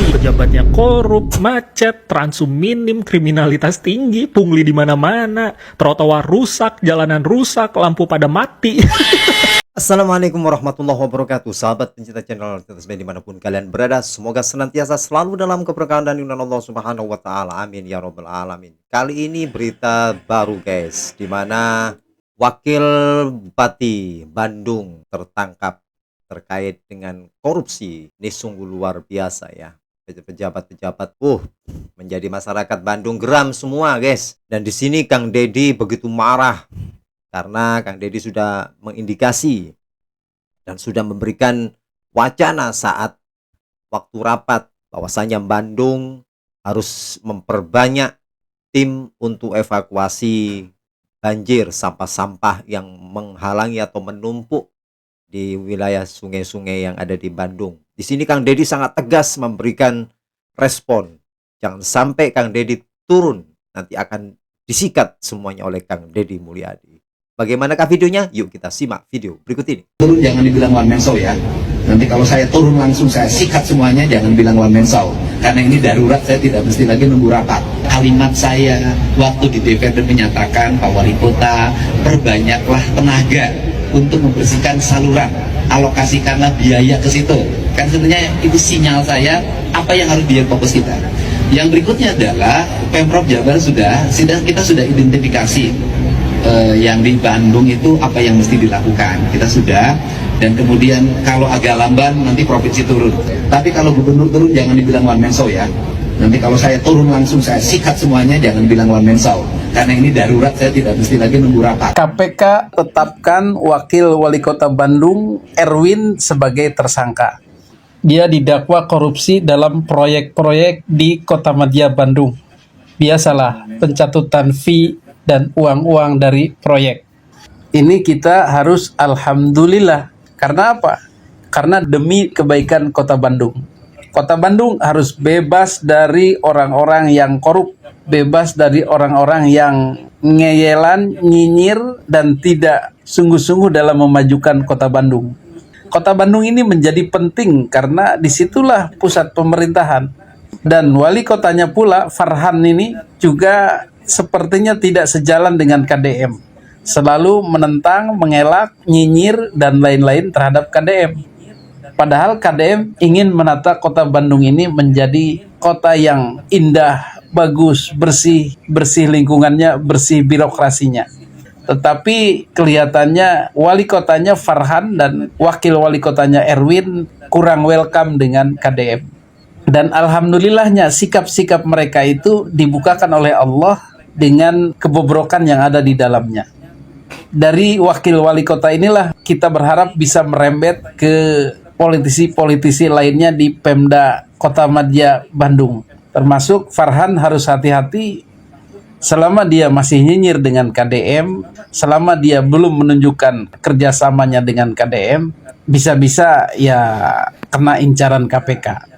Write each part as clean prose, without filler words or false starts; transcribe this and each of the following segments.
Pejabatnya korup, macet, transum minim, kriminalitas tinggi, pungli di mana-mana, trotoar rusak, jalanan rusak, lampu pada mati. Assalamualaikum warahmatullahi wabarakatuh. Sahabat pencinta channel Tetes dimanapun kalian berada, semoga senantiasa selalu dalam keberkahan dan lindungan Allah Subhanahu wa Ta'ala. Amin ya Rabbal Alamin. Kali ini berita baru, guys, dimana Wakil Bupati Bandung tertangkap terkait dengan korupsi. Ini sungguh luar biasa ya. Pejabat-pejabat menjadi masyarakat Bandung geram semua, guys. Dan di sini Kang Deddy begitu marah karena Kang Deddy sudah mengindikasi dan sudah memberikan wacana saat waktu rapat bahwasanya Bandung harus memperbanyak tim untuk evakuasi banjir, sampah-sampah yang menghalangi atau menumpuk di wilayah sungai-sungai yang ada di Bandung. Di sini Kang Deddy sangat tegas memberikan respon. Jangan sampai Kang Deddy turun, nanti akan disikat semuanya oleh Kang Deddy Mulyadi. Bagaimanakah videonya? Yuk kita simak video berikut ini. Turun jangan dibilang one man show ya. Nanti kalau saya turun langsung saya sikat semuanya, jangan bilang one man show. Karena ini darurat, saya tidak mesti lagi nunggu rapat. Kalimat saya waktu di DPR menyatakan Pak Wali Kota, perbanyaklah tenaga untuk membersihkan saluran, alokasikanlah biaya ke situ. Kan sebenarnya itu sinyal saya apa yang harus menjadi fokus kita. Yang berikutnya adalah Pemprov Jabar kita sudah identifikasi yang di Bandung itu apa yang mesti dilakukan, kita sudah. Dan kemudian kalau agak lamban nanti provinsi turun. Tapi kalau gubernur turun jangan dibilang one man show ya. Nanti kalau saya turun langsung saya sikat semuanya, jangan bilang one man show. Karena ini darurat, saya tidak mesti lagi nunggu rapat. KPK tetapkan Wakil Wali Kota Bandung Erwin sebagai tersangka. Dia didakwa korupsi dalam proyek-proyek di Kota Madya Bandung. Biasalah pencatutan fee dan uang-uang dari proyek. Ini kita harus alhamdulillah. Karena apa? Karena demi kebaikan Kota Bandung. Kota Bandung harus bebas dari orang-orang yang korup, bebas dari orang-orang yang ngeyelan, nyinyir, dan tidak sungguh-sungguh dalam memajukan Kota Bandung. Kota Bandung ini menjadi penting karena disitulah pusat pemerintahan. Dan wali kotanya pula, Farhan ini juga sepertinya tidak sejalan dengan KDM. Selalu menentang, mengelak, nyinyir, dan lain-lain terhadap KDM. Padahal KDM ingin menata Kota Bandung ini menjadi kota yang indah, bagus, bersih lingkungannya, bersih birokrasinya. Tetapi kelihatannya wali kotanya Farhan dan wakil wali kotanya Erwin kurang welcome dengan KDM. Dan alhamdulillahnya sikap-sikap mereka itu dibukakan oleh Allah dengan kebobrokan yang ada di dalamnya. Dari wakil wali kota inilah kita berharap bisa merembet ke politisi-politisi lainnya di Pemda Kota Madya Bandung. Termasuk Farhan harus hati-hati selama dia masih nyinyir dengan KDM, selama dia belum menunjukkan kerjasamanya dengan KDM, bisa-bisa ya kena incaran KPK.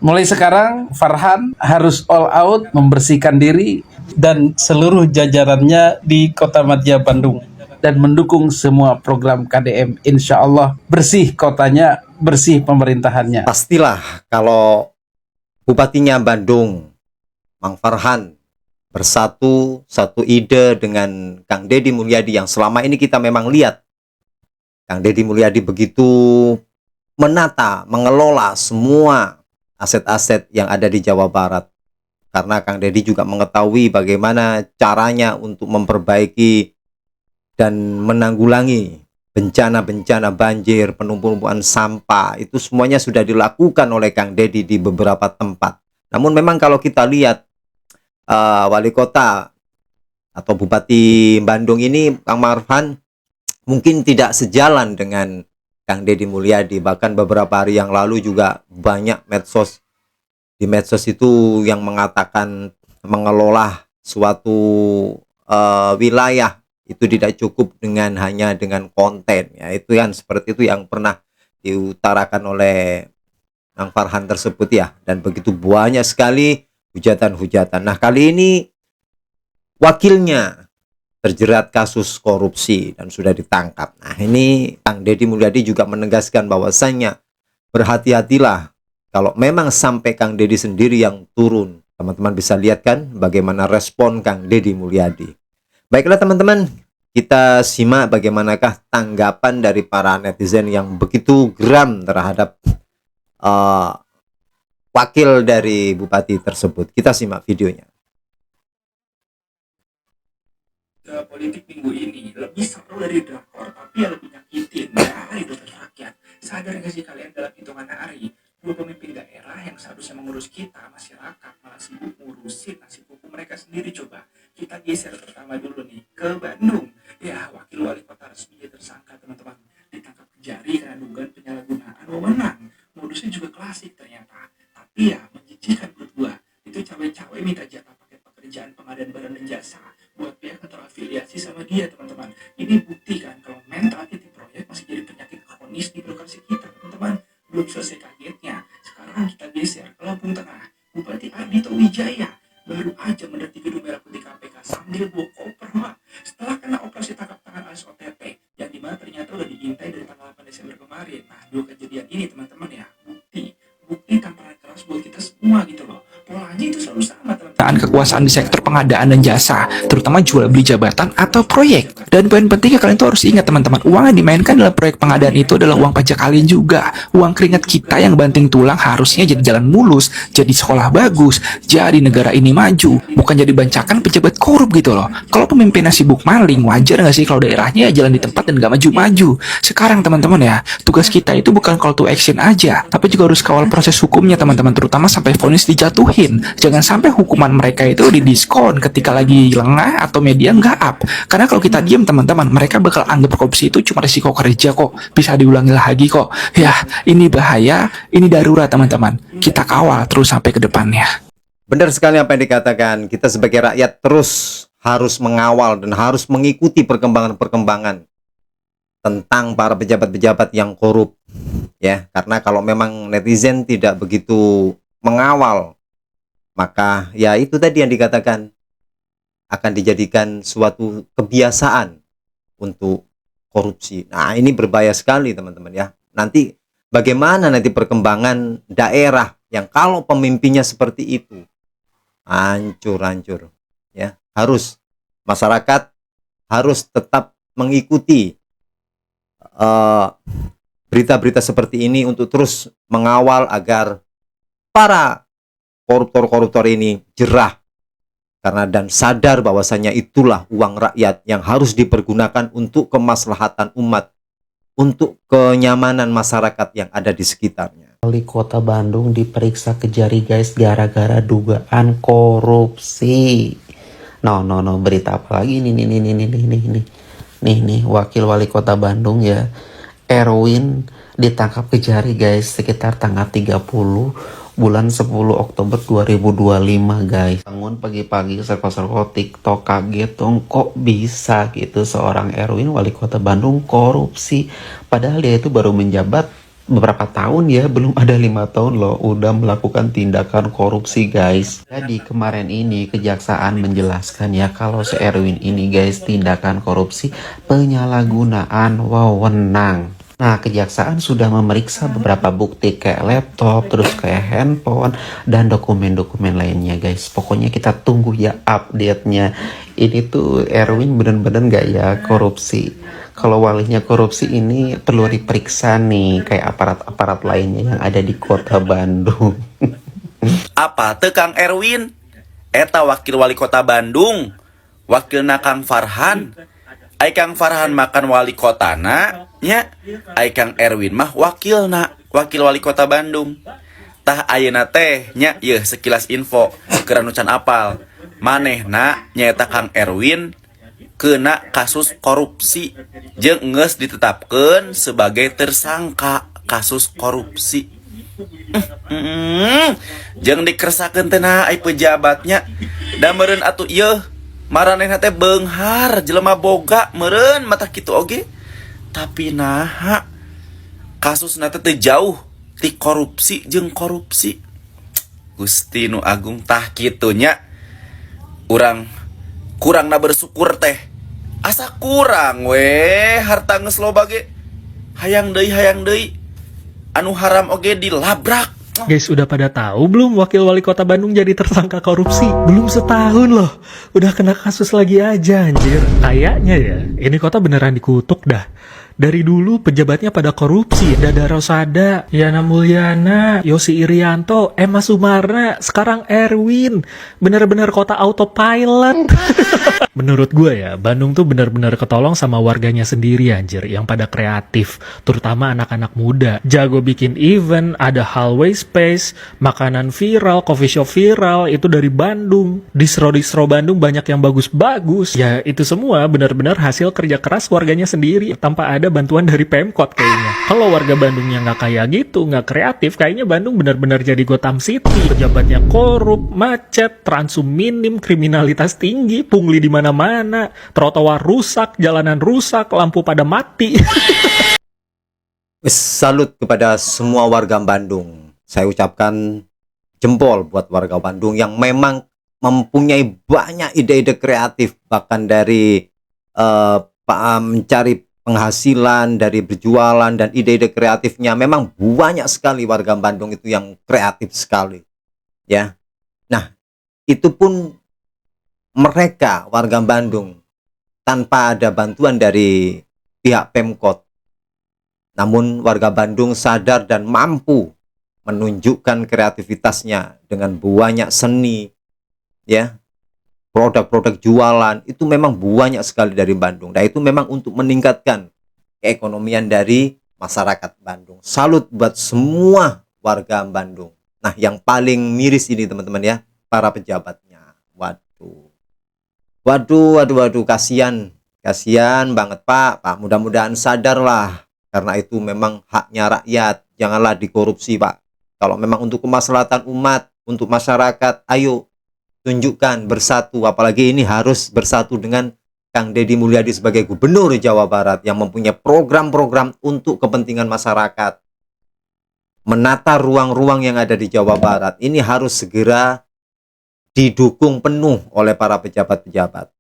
Mulai sekarang Farhan harus all out membersihkan diri dan seluruh jajarannya di Kota Madya Bandung dan mendukung semua program KDM. Insya Allah bersih kotanya, bersih pemerintahannya. Pastilah kalau Bupatinya Bandung, Mang Farhan, bersatu satu ide dengan Kang Deddy Mulyadi yang selama ini kita memang lihat Kang Deddy Mulyadi begitu menata, mengelola semua aset-aset yang ada di Jawa Barat. Karena Kang Deddy juga mengetahui bagaimana caranya untuk memperbaiki dan menanggulangi bencana-bencana banjir, penumpukan sampah. Itu semuanya sudah dilakukan oleh Kang Deddy di beberapa tempat. Namun memang kalau kita lihat wali kota atau Bupati Bandung ini, Kang Farhan, mungkin tidak sejalan dengan Kang Deddy Mulyadi. Bahkan beberapa hari yang lalu juga banyak di medsos itu yang mengatakan mengelola suatu wilayah itu tidak cukup hanya dengan konten ya. Itu kan seperti itu yang pernah diutarakan oleh Kang Farhan tersebut ya. Dan begitu banyak sekali hujatan-hujatan. Nah, kali ini wakilnya terjerat kasus korupsi dan sudah ditangkap. Nah, ini Kang Deddy Mulyadi juga menegaskan bahwasannya berhati-hatilah kalau memang sampai Kang Deddy sendiri yang turun, teman-teman bisa lihat kan bagaimana respon Kang Deddy Mulyadi. Baiklah teman-teman, kita simak bagaimanakah tanggapan dari para netizen yang begitu geram terhadap wakil dari bupati tersebut. Kita simak videonya. Politik minggu ini lebih seru dari drakor, tapi yang lebih nyakitin dari dokter rakyat. Sadar gak sih kalian dalam hitungan hari, dua pemimpin daerah yang seharusnya mengurus kita, masyarakat, malah sibuk ngurusin nasib hukum mereka sendiri. Coba kita geser pertama dulu nih ke Bandung. Ya, wakil wali kota resmi tersangka teman-teman, ditangkap Kejari karena dugaan penyalahgunaan wewenang. Modusnya juga klasik ternyata, tapi ya menjijikan menurut gua. Itu cawe-cawe minta jatah paket pekerjaan pengadaan barang dan jasa buat pihak yang terafiliasi sama dia, teman-teman. Ini bukti kan kalau mental di proyek masih jadi penyakit kronis di birokrasi kita, teman-teman. Belum selesai kagetnya, sekarang kita geser ke Lampung Tengah. Bupati Ardhito Wijaya baru aja mendaki gedung merah putih KPK sambil bawa koper, Mak. Setelah kena operasi tangkap tangan alias OTT, yang dimana ternyata udah diintai dari tanggal 8 Desember kemarin. Nah, dua kejadian ini, teman-teman, ya bukti tantangan keras buat kita semua gitu loh. Polanya itu selalu sama, teman-teman. Kekuasaan di sektor pengadaan dan jasa, terutama jual beli jabatan atau proyek. Dan poin pentingnya kalian tuh harus ingat teman-teman, uang yang dimainkan dalam proyek pengadaan itu adalah uang pajak kalian juga. Uang keringat kita yang banting tulang harusnya jadi jalan mulus, jadi sekolah bagus, jadi negara ini maju, bukan jadi bancakan pejabat korup gitu loh. Kalau pemimpinnya sibuk maling, wajar nggak sih kalau daerahnya jalan di tempat dan gak maju-maju. Sekarang teman-teman ya, tugas kita itu bukan call to action aja, tapi juga harus kawal proses hukumnya teman-teman, terutama sampai vonis dijatuhin. Jangan sampai hukuman mereka itu didiskon ketika lagi lengah atau media nggak up. Karena kalau kita diam teman-teman, mereka bakal anggap korupsi itu cuma risiko kerja kok, bisa diulangi lagi kok. Ya, ini bahaya, ini darurat teman-teman. Kita kawal terus sampai ke depannya. Benar sekali apa yang dikatakan. Kita sebagai rakyat terus harus mengawal dan harus mengikuti perkembangan-perkembangan tentang para pejabat-pejabat yang korup. Ya, karena kalau memang netizen tidak begitu mengawal, maka ya itu tadi yang dikatakan akan dijadikan suatu kebiasaan untuk korupsi. Nah, ini berbahaya sekali teman-teman ya. Nanti bagaimana nanti perkembangan daerah yang kalau pemimpinnya seperti itu, hancur ya. Harus masyarakat harus tetap mengikuti berita-berita seperti ini untuk terus mengawal agar para koruptor-koruptor ini jerah karena dan sadar bahwasanya itulah uang rakyat yang harus dipergunakan untuk kemaslahatan umat, untuk kenyamanan masyarakat yang ada di sekitarnya. Wali Kota Bandung diperiksa Kejari guys gara-gara dugaan korupsi. No, berita apa lagi nih wakil wali kota Bandung ya, Erwin ditangkap Kejari guys sekitar tanggal 30 bulan 10 Oktober 2025 guys. Bangun pagi-pagi serko-serko TikTok kaget dong, kok bisa gitu seorang Erwin wali kota Bandung korupsi, padahal dia itu baru menjabat beberapa tahun ya, belum ada 5 tahun loh udah melakukan tindakan korupsi guys. Jadi kemarin ini kejaksaan menjelaskan ya kalau si Erwin ini guys tindakan korupsi penyalahgunaan wewenang. Nah, kejaksaan sudah memeriksa beberapa bukti kayak laptop, terus kayak handphone, dan dokumen-dokumen lainnya guys. Pokoknya kita tunggu ya update-nya. Ini tuh Erwin bener-bener gak ya korupsi? Kalau walinya korupsi ini perlu diperiksa nih, kayak aparat-aparat lainnya yang ada di kota Bandung. Apa teu Kang Erwin? Eta wakil wali kota Bandung, wakilna Kang Farhan. Ai Kang Farhan makan wali kotana nya, ai Kang Erwin mah wakilna, wakil wali kota Bandung. Tah ayeuna teh nya yeuh sekilas info keur can apal. Manehna nyaeta Kang Erwin kena kasus korupsi jeung geus ditetapkeun sebagai tersangka kasus korupsi. Jeung dikersakeun teh na ai pejabatnya da meureun atuh yeuh maranehna teh beunghar jelema boga meureun mata kitu oge. Tapi naha kasusna teh jauh ti korupsi jeung korupsi. Gusti nu Agung tah kitu nya. Urang kurangna bersyukur teh. Asa kurang we harta geus loba ge. Hayang deui anu haram oge dilabrak Guys, udah pada tahu belum Wakil Wali Kota Bandung jadi tersangka korupsi? Belum setahun loh, udah kena kasus lagi aja anjir. Kayaknya ya, ini kota beneran dikutuk dah. Dari dulu pejabatnya pada korupsi, Dada Rosada, Yana Mulyana, Yosi Irianto, Emma Sumarna, sekarang Erwin. Bener-bener kota autopilot. Menurut gue ya, Bandung tuh bener-bener ketolong sama warganya sendiri anjir, yang pada kreatif, terutama anak-anak muda. Jago bikin event, ada hallway space, makanan viral, coffee shop viral, itu dari Bandung. Distro-distro Bandung banyak yang bagus-bagus. Ya, itu semua bener-bener hasil kerja keras warganya sendiri, tanpa ada bantuan dari Pemkot kayaknya. Kalau warga Bandungnya nggak kayak gitu, nggak kreatif, kayaknya Bandung bener-bener jadi Gotham City. Pejabatnya korup, macet, transum minim, kriminalitas tinggi, pungli di mana-mana, trotoar rusak, jalanan rusak, lampu pada mati. Salut kepada semua warga Bandung. Saya ucapkan jempol buat warga Bandung yang memang mempunyai banyak ide-ide kreatif, bahkan dari mencari penghasilan, dari berjualan, dan ide-ide kreatifnya memang banyak sekali warga Bandung itu yang kreatif sekali. Ya, nah itu pun mereka warga Bandung tanpa ada bantuan dari pihak Pemkot. Namun warga Bandung sadar dan mampu menunjukkan kreativitasnya dengan banyak seni, ya, produk-produk jualan itu memang banyak sekali dari Bandung. Nah, itu memang untuk meningkatkan keekonomian dari masyarakat Bandung. Salut buat semua warga Bandung. Nah, yang paling miris ini teman-teman ya, para pejabatnya. Waduh, kasihan banget Pak. Mudah-mudahan sadarlah, karena itu memang haknya rakyat. Janganlah dikorupsi Pak. Kalau memang untuk kemaslahatan umat, untuk masyarakat, ayo tunjukkan bersatu. Apalagi ini harus bersatu dengan Kang Deddy Mulyadi sebagai Gubernur Jawa Barat yang mempunyai program-program untuk kepentingan masyarakat. Menata ruang-ruang yang ada di Jawa Barat ini harus segera didukung penuh oleh para pejabat-pejabat.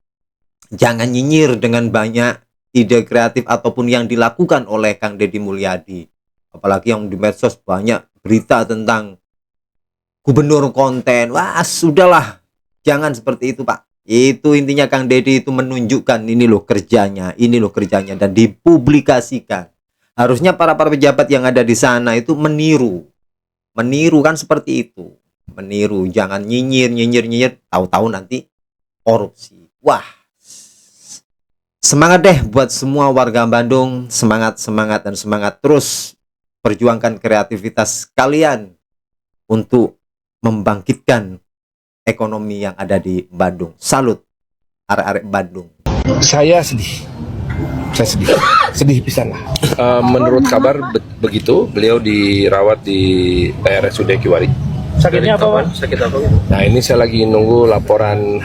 Jangan nyinyir dengan banyak ide kreatif ataupun yang dilakukan oleh Kang Deddy Mulyadi. Apalagi yang di medsos banyak berita tentang gubernur konten. Wah, sudahlah. Jangan seperti itu Pak. Itu intinya Kang Deddy itu menunjukkan ini loh kerjanya, dan dipublikasikan. Harusnya para pejabat yang ada di sana itu meniru kan seperti itu. Meniru, jangan nyinyir, tahu-tahu nanti korupsi. Wah. Semangat deh buat semua warga Bandung, semangat terus perjuangkan kreativitas kalian untuk membangkitkan ekonomi yang ada di Bandung. Salut arek-arek Bandung. Saya sedih pisan lah. Menurut kabar begitu, beliau dirawat di RSUD Kiwari. Sakitnya apa Pak? Sakit apa? Nah, ini saya lagi nunggu laporan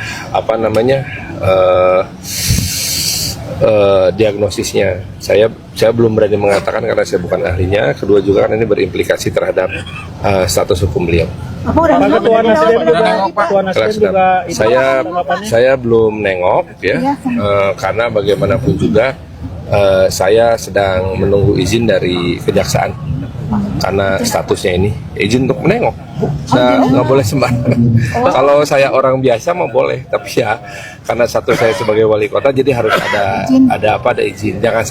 diagnosisnya. Saya belum berani mengatakan karena saya bukan ahlinya. Kedua juga kan ini berimplikasi terhadap status hukum beliau. Ketua Nasdem juga Saya belum nengok ya, karena bagaimanapun juga saya sedang menunggu izin dari kejaksaan karena statusnya ini izin untuk menengok. Saya nggak boleh sembarangan. Kalau saya orang biasa mau boleh, tapi ya karena status saya sebagai wali kota jadi harus ada izin. Jangan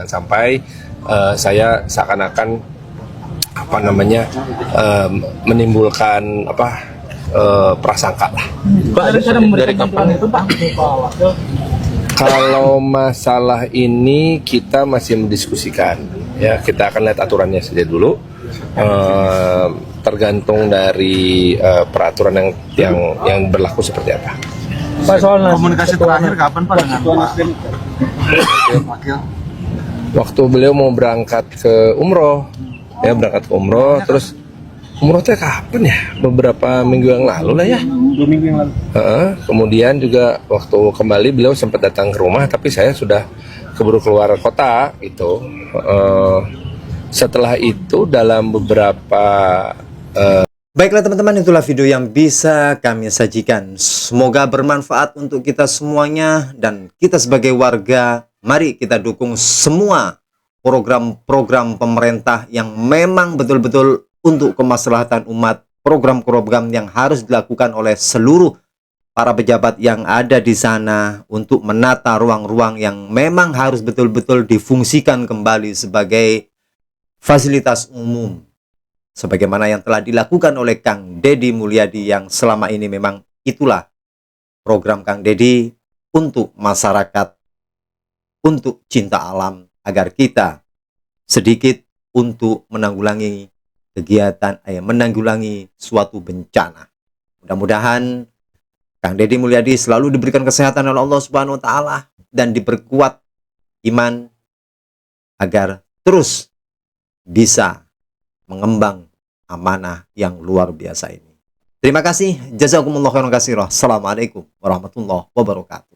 sampai saya seakan-akan menimbulkan prasangka lah. Dari kapan itu Pak? Kalau masalah ini kita masih mendiskusikan, ya kita akan lihat aturannya saja dulu. Tergantung dari peraturan yang berlaku seperti apa. Pak, soal komunikasi terakhir kapan Pak dengan Wakil? Waktu beliau mau berangkat ke umroh, terus umroh teh kapan ya? Beberapa minggu yang lalu lah ya. 2 minggu yang lalu. Kemudian juga waktu kembali beliau sempat datang ke rumah, tapi saya sudah keburu keluar kota itu. Setelah itu dalam beberapa Baiklah teman-teman, itulah video yang bisa kami sajikan. Semoga bermanfaat untuk kita semuanya, dan kita sebagai warga, mari kita dukung semua program-program pemerintah yang memang betul-betul untuk kemaslahatan umat, program-program yang harus dilakukan oleh seluruh para pejabat yang ada di sana untuk menata ruang-ruang yang memang harus betul-betul difungsikan kembali sebagai fasilitas umum, sebagaimana yang telah dilakukan oleh Kang Deddy Mulyadi, yang selama ini memang itulah program Kang Deddy untuk masyarakat, untuk cinta alam, agar kita sedikit untuk menanggulangi kegiatan, menanggulangi suatu bencana. Mudah-mudahan Kang Deddy Mulyadi selalu diberikan kesehatan oleh Allah Subhanahu wa taala dan diperkuat iman agar terus bisa mengemban amanah yang luar biasa ini. Terima kasih. Jazakumullah khairan katsira. Assalamualaikum warahmatullahi wabarakatuh.